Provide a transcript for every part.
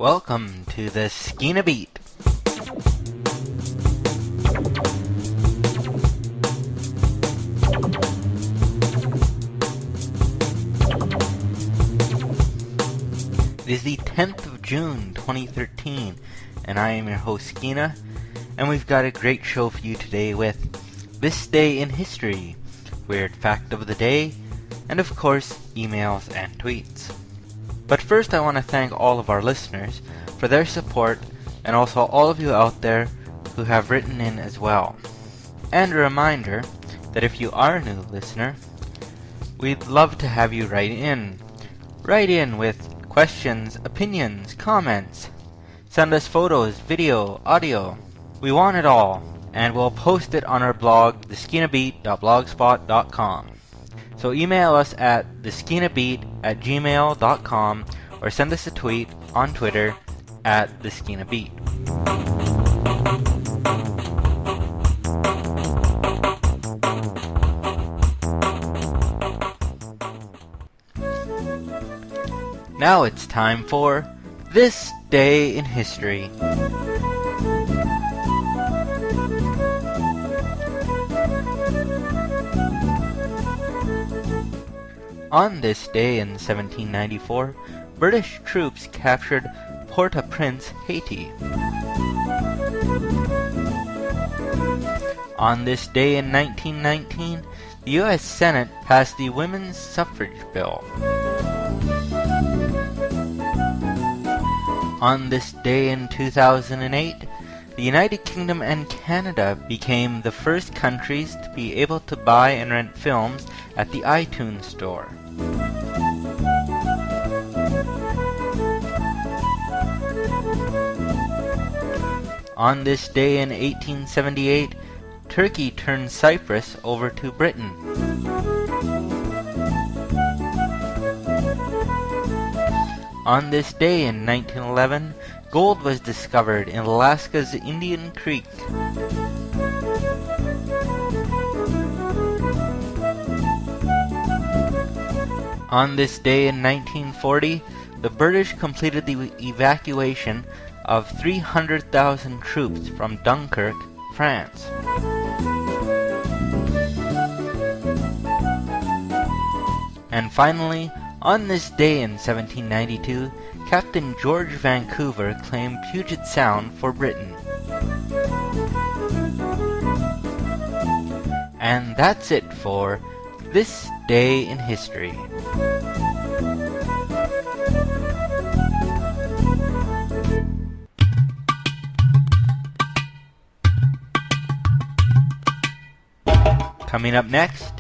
Welcome to the Skeena Beat. It is the 10th of June, 2013, and I am your host, Skeena, and we've got a great show for you today with This Day in History, Weird Fact of the Day, and of course, emails and tweets. But first I want to thank all of our listeners for their support, and also all of you out there who have written in as well. And a reminder that if you are a new listener, we'd love to have you write in. Write in with questions, opinions, comments. Send us photos, video, audio. We want it all, and we'll post it on our blog, theskeenabeat.blogspot.com. So email us at theskeenabeat@gmail.com or send us a tweet on Twitter at theskeenabeat. Now it's time for This Day in History. On this day in 1794, British troops captured Port-au-Prince, Haiti. On this day in 1919, the U.S. Senate passed the Women's Suffrage Bill. On this day in 2008, the United Kingdom and Canada became the first countries to be able to buy and rent films at the iTunes Store. On this day in 1878, Turkey turned Cyprus over to Britain. On this day in 1911, gold was discovered in Alaska's Indian Creek. On this day in 1940, the British completed the evacuation of 300,000 troops from Dunkirk, France. And finally, on this day in 1792, Captain George Vancouver claimed Puget Sound for Britain. And that's it for This Day in History. Coming up next,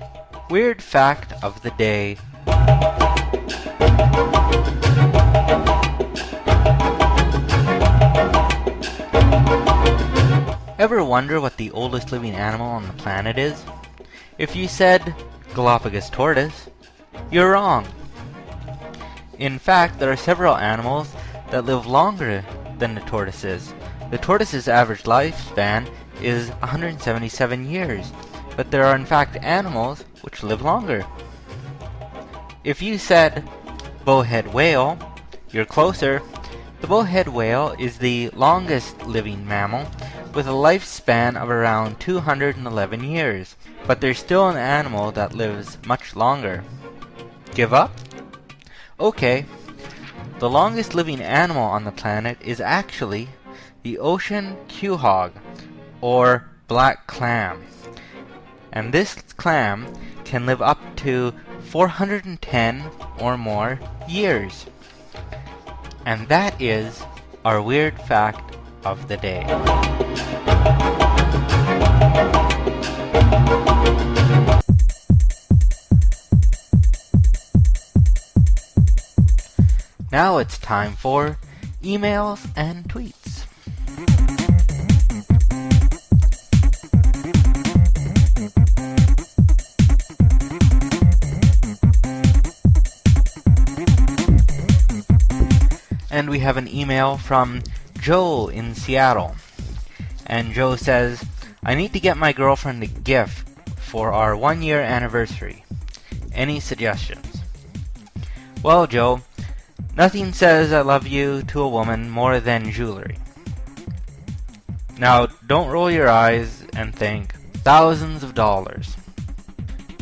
Weird Fact of the Day. Ever wonder what the oldest living animal on the planet is? If you said Galapagos tortoise, you're wrong. In fact, there are several animals that live longer than the tortoises. The tortoise's average lifespan is 177 years, but there are in fact animals which live longer. If you said bowhead whale, you're closer. The bowhead whale is the longest living mammal with a lifespan of around 211 years, but there's still an animal that lives much longer. Give up? Okay. The longest living animal on the planet is actually the ocean quahog, or black clam. And this clam can live up to 410 or more years. And that is our weird fact of the day. Now it's time for emails and tweets. And we have an email from Joe in Seattle. And Joe says, I need to get my girlfriend a gift for our 1-year anniversary. Any suggestions? Well, Joe, Nothing says I love you to a woman more than jewelry. Now, don't roll your eyes and think thousands of dollars.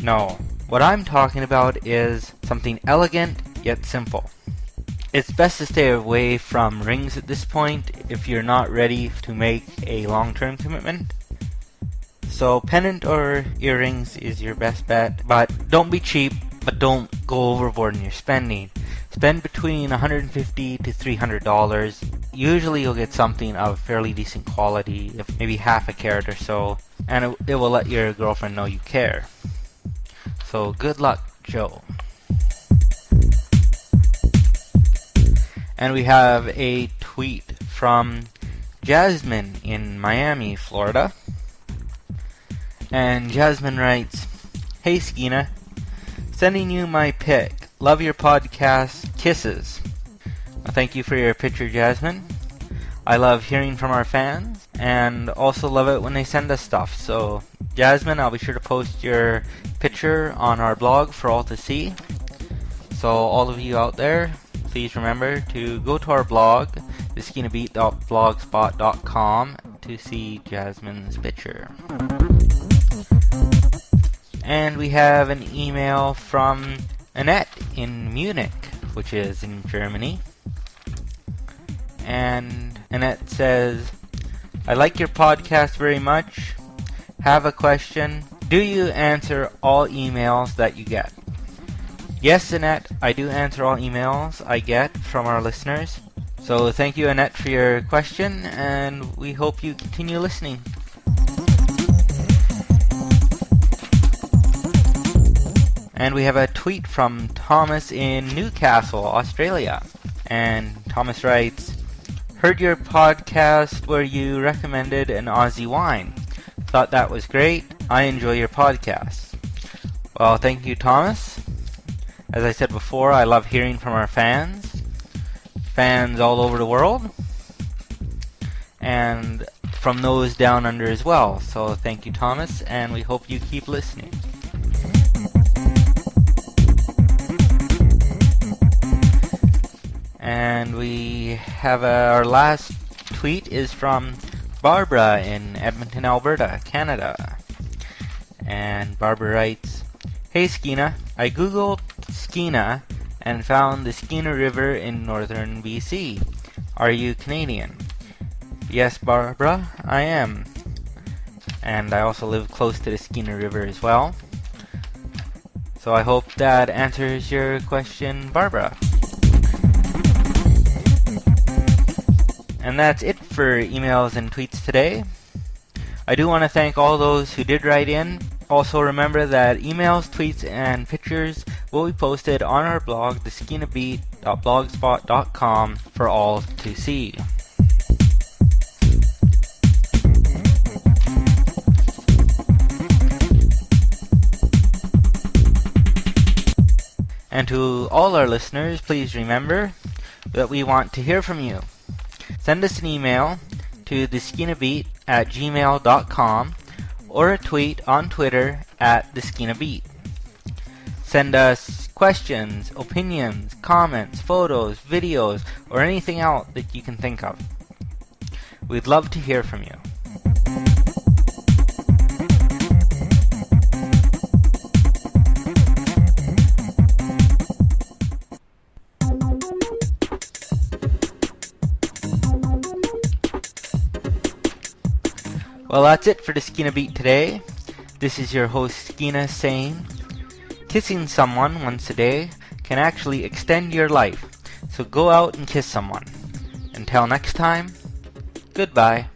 No, what I'm talking about is something elegant yet simple. It's best to stay away from rings at this point if you're not ready to make a long-term commitment. So pendant or earrings is your best bet, but don't be cheap, but don't go overboard in your spending. Spend between $150 to $300. Usually you'll get something of fairly decent quality, if maybe half a carat or so, and it will let your girlfriend know you care. So good luck, Joe. And we have a tweet from Jasmine in Miami, Florida. And Jasmine writes, "Hey Skeena, sending you my pic. Love your podcast. Kisses." Well, thank you for your picture, Jasmine. I love hearing from our fans, and also love it when they send us stuff. So, Jasmine, I'll be sure to post your picture on our blog for all to see. So, all of you out there, please remember to go to our blog, theskeenabeat.blogspot.com, to see Jasmine's picture. And we have an email from Annette in Munich, which is in Germany. And Annette says, "I like your podcast very much. Have a question. Do you answer all emails that you get?" Yes, Annette, I do answer all emails I get from our listeners. So thank you, Annette, for your question, and we hope you continue listening. And we have a tweet from Thomas in Newcastle, Australia. And Thomas writes, "Heard your podcast where you recommended an Aussie wine. Thought that was great. I enjoy your podcast." Well, thank you, Thomas. As I said before, I love hearing from our fans all over the world, and from those down under as well. So thank you, Thomas, and we hope you keep listening. And we have our last tweet is from Barbara in Edmonton, Alberta, Canada. And Barbara writes, "Hey Skeena, I googled Skeena and found the Skeena River in northern BC. Are you Canadian?" Yes, Barbara, I am. And I also live close to the Skeena River as well. So I hope that answers your question, Barbara. And that's it for emails and tweets today. I do want to thank all those who did write in. Also remember that emails, tweets, and pictures will be posted on our blog, theskeenabeat.blogspot.com, for all to see. And to all our listeners, please remember that we want to hear from you. Send us an email to theskeenabeat@gmail.com or a tweet on Twitter @theskeenabeat. Send us questions, opinions, comments, photos, videos, or anything else that you can think of. We'd love to hear from you. Well, that's it for the Skeena Beat today. This is your host Skeena saying, kissing someone once a day can actually extend your life, so go out and kiss someone. Until next time, goodbye.